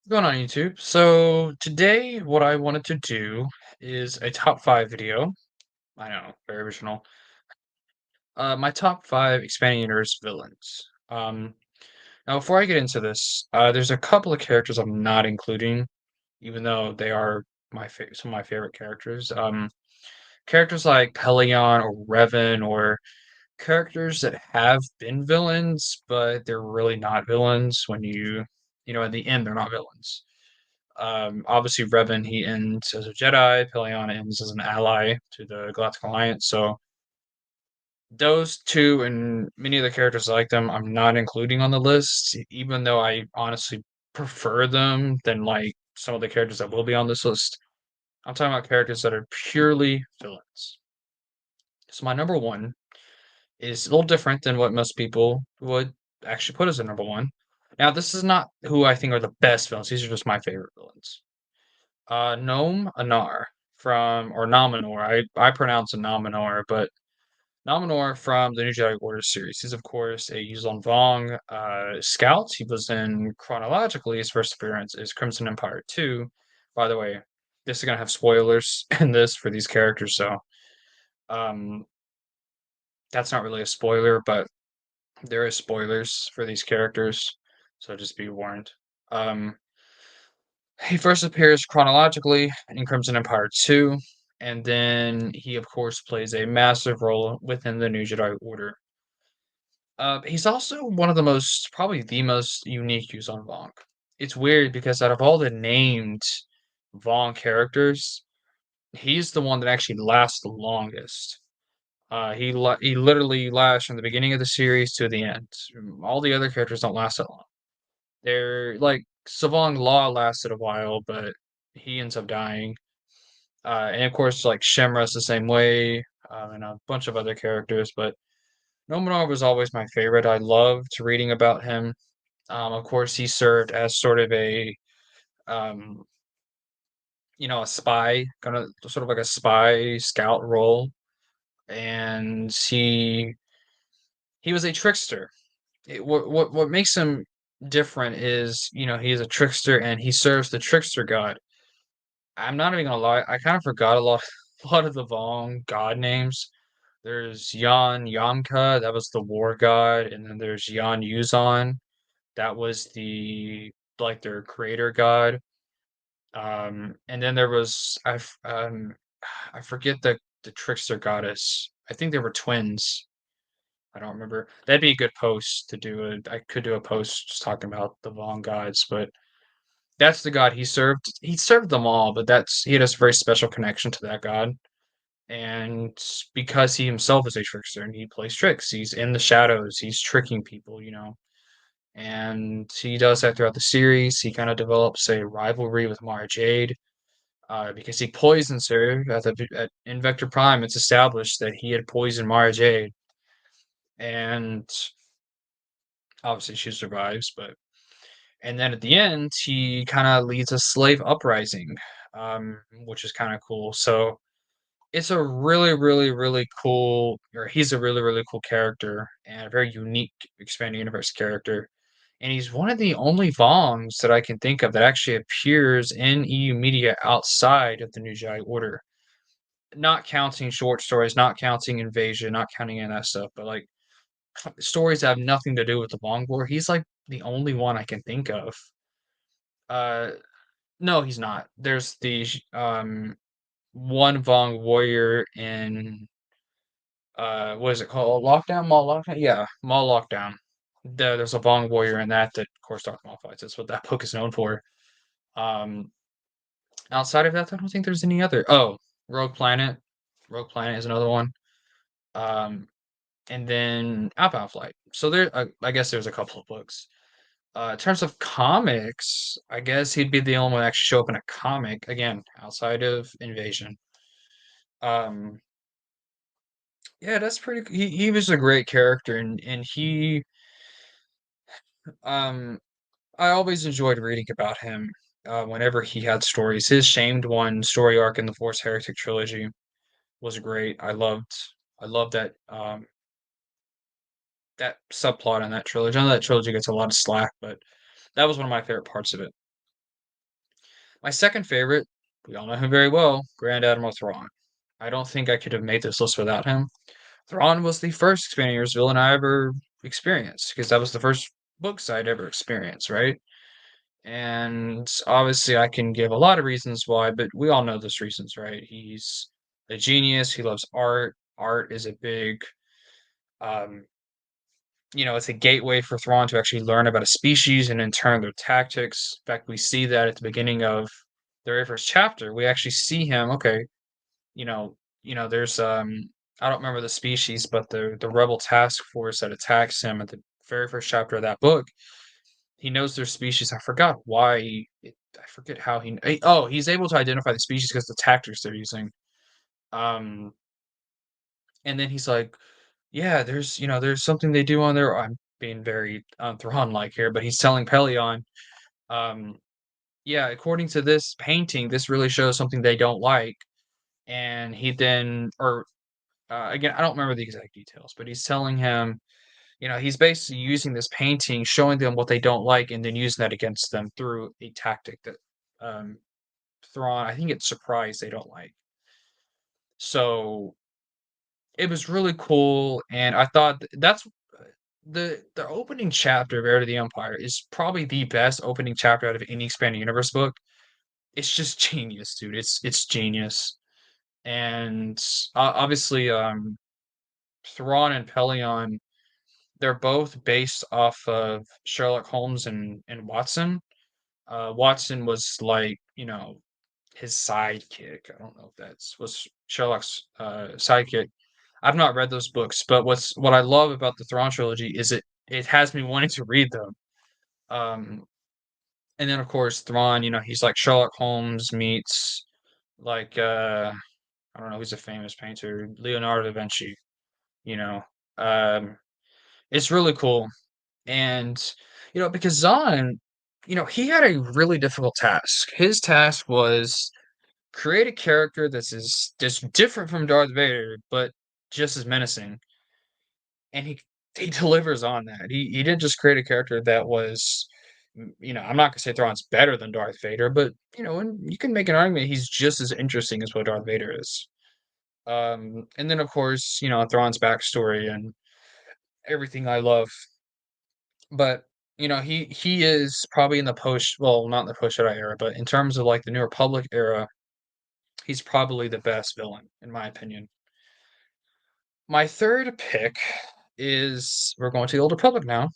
What's going on YouTube? So today what I wanted to do is a top five video. I know, very original. My top five expanding universe villains. Now before I get into this, there's a couple of characters I'm not including, even though they are some of my favorite characters. Characters like Pelion or Revan or characters that have been villains, but they're really not villains when in the end they're not villains. Obviously, Revan he ends as a Jedi. Pelion ends as an ally to the Galactic Alliance. So those two and many of the characters like them, I'm not including on the list, even though I honestly prefer them than like some of the characters that will be on this list. I'm talking about characters that are purely villains. So my number one is a little different than what most people would actually put as a number one. Now, this is not who I think are the best villains. These are just my favorite villains. Nome Anar from or Nominor. I pronounce it Nominor, but Nominor from the New Jedi Order series. He's of course a Yuzon Vong scout. He was in chronologically his first appearance is Crimson Empire 2. By the way, this is gonna have spoilers in this for these characters, so um that's not really a spoiler, but there is spoilers for these characters, so just be warned. Um He first appears chronologically in Crimson Empire 2, and then he, of course, plays a massive role within the New Jedi Order. He's also one of the most, probably the most unique Yuuzhan Vong. It's weird because out of all the named Vong characters, he's the one that actually lasts the longest. He literally lasts from the beginning of the series to the end. All the other characters don't last that long. They're like Savong Law lasted a while, but he ends up dying. And of course, like Shamra's the same way, and a bunch of other characters. But Nominor was always my favorite. I loved reading about him. Of course, he served as sort of um, a spy, kind of sort of like a spy scout role, and he was a trickster. What makes him different is he is a trickster and he serves the trickster god. I'm not even gonna lie, I kind of forgot a lot a lot of the Vong god names. There's Yan Yamka, that was the war god, and then there's Yan Yuzon, that was their creator god. And then there was I forget the trickster goddess. I think they were twins. I don't remember. That'd be a good post to do I could do a post just talking about the Vong gods, but that's the god he served. He served them all, but he had a very special connection to that god. And because he himself is a trickster and he plays tricks, he's in the shadows, he's tricking people. And he does that throughout the series. He kind of develops a rivalry with Mara Jade because he poisons her in Vector Prime. It's established that he had poisoned Mara Jade, and obviously she survives. And then at the end, he kind of leads a slave uprising, which is kind of cool. So it's a really, really, really cool, or he's a really, really cool character and a very unique expanded universe character. And he's one of the only Vongs that I can think of that actually appears in EU media outside of the New Jedi Order. Not counting short stories, not counting Invasion, not counting any of that stuff, but like stories that have nothing to do with the Vong War. He's like the only one I can think of. Uh, no, he's not. There's the one Vong warrior in what is it called? Lockdown? Mall Lockdown? Yeah, Mall Lockdown. There's a Vong warrior in that, of course, Darth Maul fights. That's what that book is known for. Um, Outside of that, I don't think there's any other. Oh, Rogue Planet. Rogue Planet is another one. Um, and then Outbound Flight. So I guess there's a couple of books. In terms of comics, I guess he'd be the only one to actually show up in a comic again outside of Invasion. Um, yeah, that's pretty. He was a great character, and he um I always enjoyed reading about him. Whenever he had stories, his Shamed One story arc in the Force Heretic trilogy was great. I loved that subplot in that trilogy. I know that trilogy gets a lot of slack, but that was one of my favorite parts of it. My second favorite, we all know him very well, Grand Admiral Thrawn. I don't think I could have made this list without him. Thrawn was the first Expanding Universe villain I ever experienced because that was the first books I'd ever experienced, right? And obviously, I can give a lot of reasons why, but we all know those reasons, right? He's a genius. He loves art. Art is a big, um, it's a gateway for Thrawn to actually learn about a species and in turn their tactics. In fact, we see that at the beginning of the very first chapter. We actually see him. Okay, you know, there's I don't remember the species, but the rebel task force that attacks him at the very first chapter of that book. He knows their species. I forgot why. I forget how oh, he's able to identify the species because the tactics they're using. Um, and then he's like, "Yeah, there's something they do on there." I'm being very Thrawn like here, but he's telling Pelion, um, "Yeah, according to this painting, this really shows something they don't like." And he then, or again, I don't remember the exact details, but he's telling him, he's basically using this painting, showing them what they don't like, and then using that against them through a tactic that um, Thrawn, I think it's surprise they don't like. So it was really cool, and I thought that's the opening chapter of Heir to the Empire is probably the best opening chapter out of any expanded universe book. It's just genius, dude. It's genius, and obviously, Thrawn and Pelion, they're both based off of Sherlock Holmes and Watson. Watson was like, his sidekick. I don't know if that's was Sherlock's sidekick. I've not read those books, but what I love about the Thrawn trilogy is it has me wanting to read them. Um, and then of course Thrawn, he's like Sherlock Holmes meets like I don't know who's a famous painter, Leonardo da Vinci. You know, um, it's really cool, and because Zahn, he had a really difficult task. His task was create a character that's just different from Darth Vader, but just as menacing. And he delivers on that. He didn't just create a character that was, I'm not gonna say Thrawn's better than Darth Vader, but and you can make an argument he's just as interesting as what Darth Vader is. And then of course, Thrawn's backstory and everything I love. But he is probably in the well, not in the post Jedi era, but in terms of like the New Republic era, he's probably the best villain in my opinion. My third pick is we're going to the Old Republic now.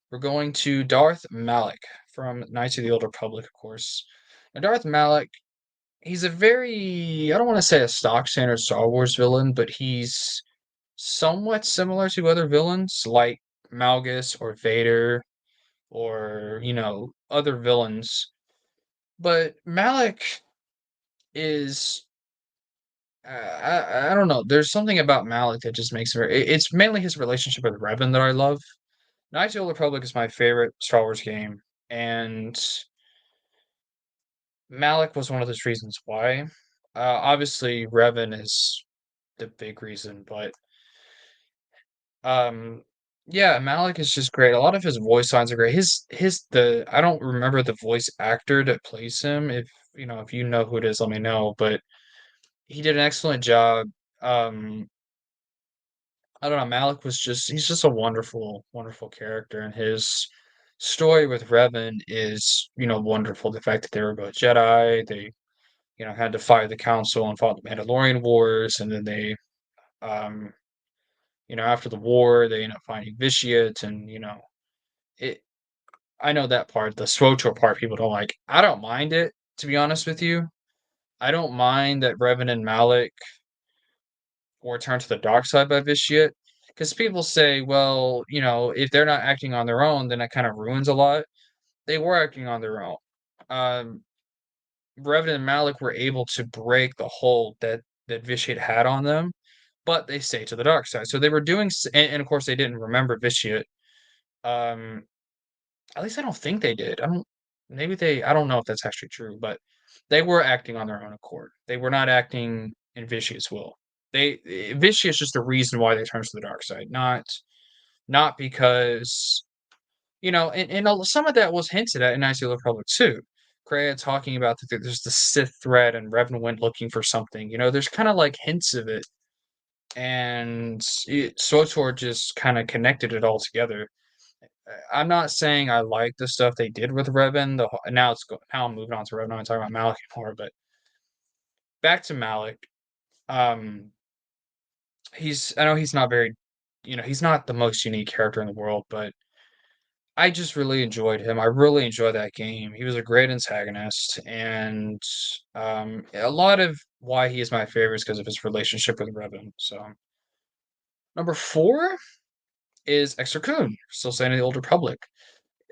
We're going to Darth Malak from Knights of the Old Republic, of course. Now, Darth Malak, he's a very, I don't want to say a stock standard Star Wars villain, but he's somewhat similar to other villains like Malgus or Vader or, other villains. But Malak is, I don't know. There's something about Malak that just makes it's mainly his relationship with Revan that I love. Knights of the Old Republic is my favorite Star Wars game, and Malik was one of those reasons why. Obviously, Revan is the big reason, but um, yeah, Malik is just great. A lot of his voice lines are great. His the I don't remember the voice actor that plays him. If you know who it is, let me know. But he did an excellent job. Um, I don't know. Malik was he's just a wonderful, wonderful character, and his story with Revan is wonderful. The fact that they were both Jedi, they had to fight the Council and fought the Mandalorian Wars, and then they, um, after the war, they end up finding Vitiate, and it. I know that part, the SWTOR part, people don't like. I don't mind it, to be honest with you. I don't mind that Revan and Malik were turned to the dark side by Vitiate, because people say, well, if they're not acting on their own, then that kind of ruins a lot. They were acting on their own. Um, Revan and Malik were able to break the hold that Vitiate had on them, but they stayed to the dark side. So they were doing, and of course they didn't remember Vitiate. Um, at least I don't think they did. I don't. Maybe they. I don't know if that's actually true, but they were acting on their own accord. They were not acting in Vitiate's will. Vitiate's just the reason why they turned to the dark side, not because and some of that was hinted at in Knights of the Republic too. Kreia talking about that there's the Sith threat and Revan went looking for something. There's kind of like hints of it, and SWTOR just kind of connected it all together. I'm not saying I like the stuff they did with Revan. Now I'm moving on to Revan. I'm talking about Malak more, but back to Malak. Um, I know he's not very, he's not the most unique character in the world, but I just really enjoyed him. I really enjoyed that game. He was a great antagonist, and a lot of why he is my favorite is because of his relationship with Revan. So number four is Exar Kun, still saying the Old Republic.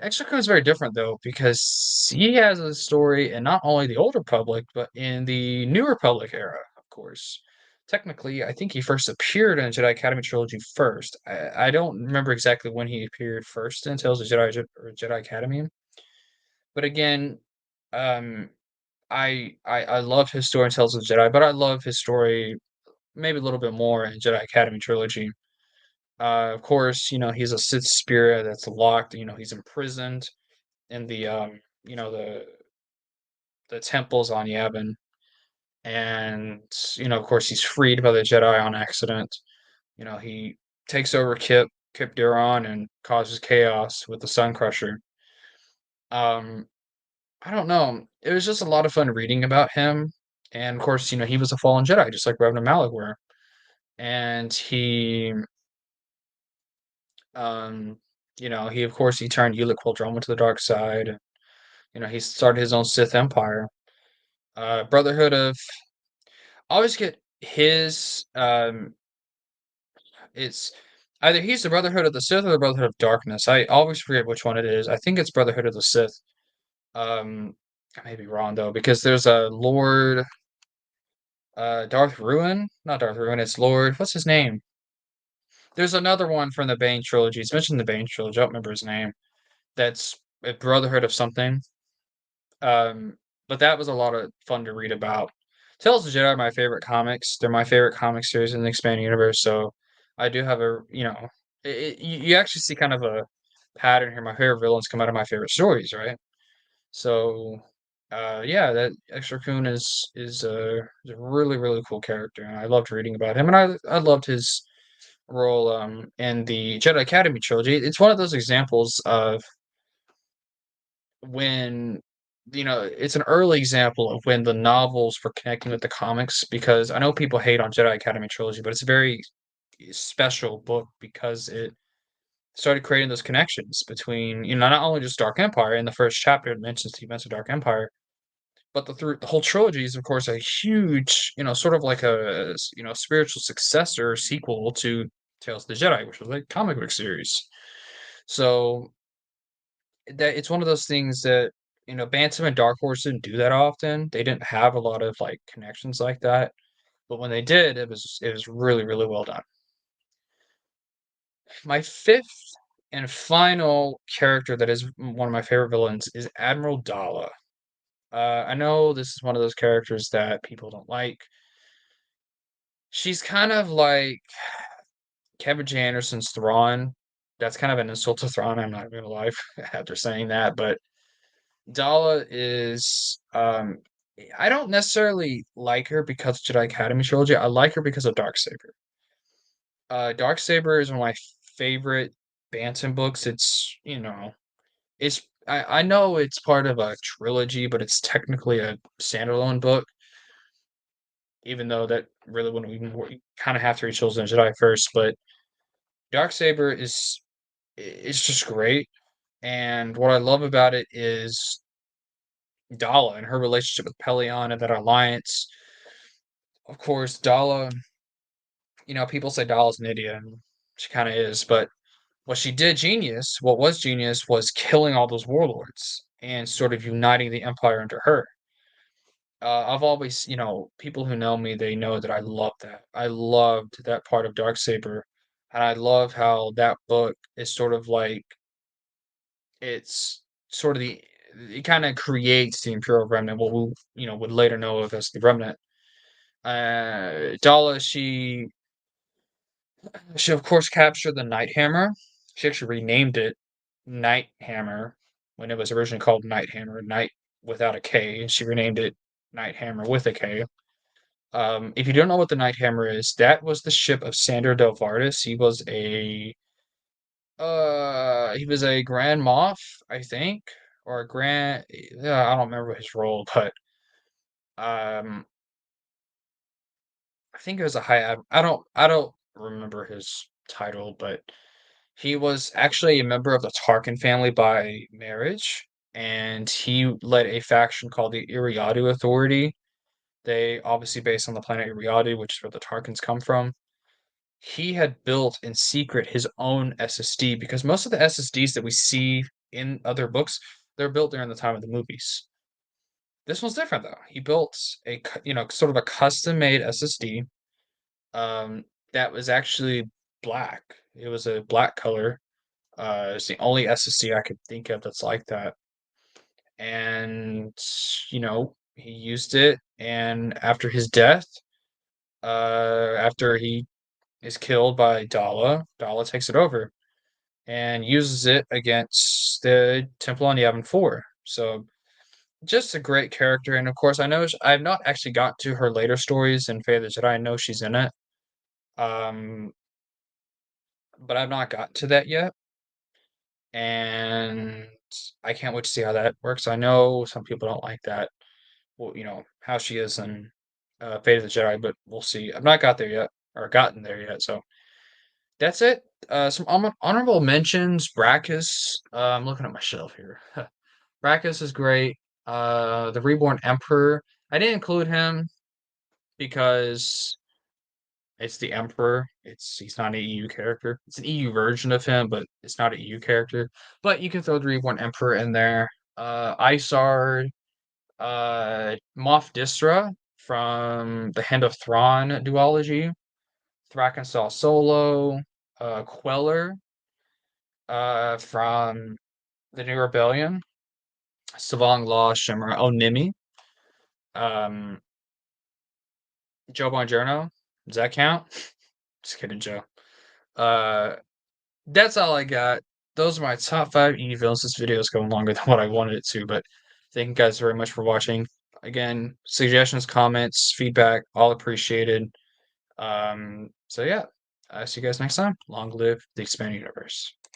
Exar is very different though because he has a story in not only the Old Republic but in the New Republic era, of course. Technically, I think he first appeared in Jedi Academy trilogy first. I don't remember exactly when he appeared first in Tales of Jedi Academy, but again, um, I love his story in Tales of the Jedi, but I love his story maybe a little bit more in Jedi Academy trilogy. Of course, he's a Sith spirit that's locked. He's imprisoned in the temples on Yavin, and of course, he's freed by the Jedi on accident. He takes over Kip Duron and causes chaos with the Sun Crusher. Um, I don't know. It was just a lot of fun reading about him, and of course, he was a fallen Jedi, just like Revan and Malak were, and um, he of course he turned Ulic Qel-Droma to the dark side. He started his own Sith Empire. Brotherhood of I always get his it's either he's the Brotherhood of the Sith or the Brotherhood of Darkness. I always forget which one it is. I think it's Brotherhood of the Sith. Um I may be wrong though, because there's a Lord Darth Ruin. Not Darth Ruin, it's Lord what's his name? There's another one from the Bane trilogy. It's mentioned in the Bane trilogy, I don't remember his name. That's a Brotherhood of something. Um, but that was a lot of fun to read about. Tales of the Jedi are my favorite comics. They're my favorite comic series in the expanded universe. So I do have you actually see kind of a pattern here. My favorite villains come out of my favorite stories, right? So, yeah, that Extra Kun is a really really cool character, and I loved reading about him, and I loved his role in the Jedi Academy trilogy. It's one of those examples of when it's an early example of when the novels were connecting with the comics, because I know people hate on Jedi Academy trilogy, but it's a very special book because it started creating those connections between, not only just Dark Empire. In the first chapter it mentions the events of Dark Empire, but the whole trilogy is of course a huge, sort of like a spiritual successor sequel to Tales of the Jedi, which was a comic book series. So that it's one of those things that Bantam and Dark Horse didn't do that often. They didn't have a lot of like connections like that, but when they did, it was really really well done. My fifth and final character that is one of my favorite villains is Admiral Dala. I know this is one of those characters that people don't like. She's kind of like Kevin J. Anderson's Thrawn. That's kind of an insult to Thrawn. I'm not gonna lie after saying that, but Dala is I don't necessarily like her because of Jedi Academy trilogy. I like her because of Darksaber. Darksaber is one of my favorite Bantam books. I know it's part of a trilogy, but it's technically a standalone book, even though that really wouldn't even work. You kind of have to read Children of the Jedi first, but Darksaber is just great. And what I love about it is Dala and her relationship with Pelion and that alliance. Of course, Dala, people say Dala's an idiot, and she kind of is, but what was genius was killing all those warlords and sort of uniting the Empire under her. I've always, people who know me, they know that I love that. I loved that part of Darksaber, and I love how that book is sort of like it's sort of it kind of creates the Imperial Remnant, what we would later know of as the Remnant. Dala, she of course captured the Night Hammer. She actually renamed it Night Hammer when it was originally called Night Hammer. Night without a K, and she renamed it Night Hammer with a K. If you don't know what the Night Hammer is, that was the ship of Sandor Del Vardis. He was a Grand Moff, I think, or a Grand. Yeah, I don't remember his role, but um, I think it was a I don't remember his title, but he was actually a member of the Tarkin family by marriage, and he led a faction called the Iriadu Authority. They obviously based on the planet Iriadu, which is where the Tarkins come from. He had built in secret his own SSD because most of the SSDs that we see in other books, they're built during the time of the movies. This one's different though. He built sort of a custom-made SSD that was actually black. It was a black color. It's the only SSD I could think of that's like that. And he used it, and after his death, after he is killed by Dala, Dala takes it over and uses it against the Temple on Yavin 4. So just a great character, and of course, I've not actually got to her later stories in Fate of the Jedi. I know she's in it, um, but I've not got to that yet, and I can't wait to see how that works. I know some people don't like that, well, how she is in Fate of the Jedi, but we'll see. I've not got there yet, or gotten there yet, so that's it. Some honorable mentions. Brachus. I'm looking at my shelf here. Brachus is great. The Reborn Emperor. I didn't include him because it's the Emperor. He's not an EU character. It's an EU version of him, but it's not an EU character. But you can throw the Reborn Emperor in there. Isard, Moff Distra from the Hand of Thrawn duology. Thrakenstall Solo, Queller, from the New Rebellion, Savong Law, Shimmer, Onimi, um, Joe Bongiorno. Does that count? Just kidding, Joe. Uh, that's all I got. Those are my top 5 indie villains. This video is going longer than what I wanted it to, but thank you guys very much for watching. Again, suggestions, comments, feedback, all appreciated. So yeah, see you guys next time. Long live the expanding universe.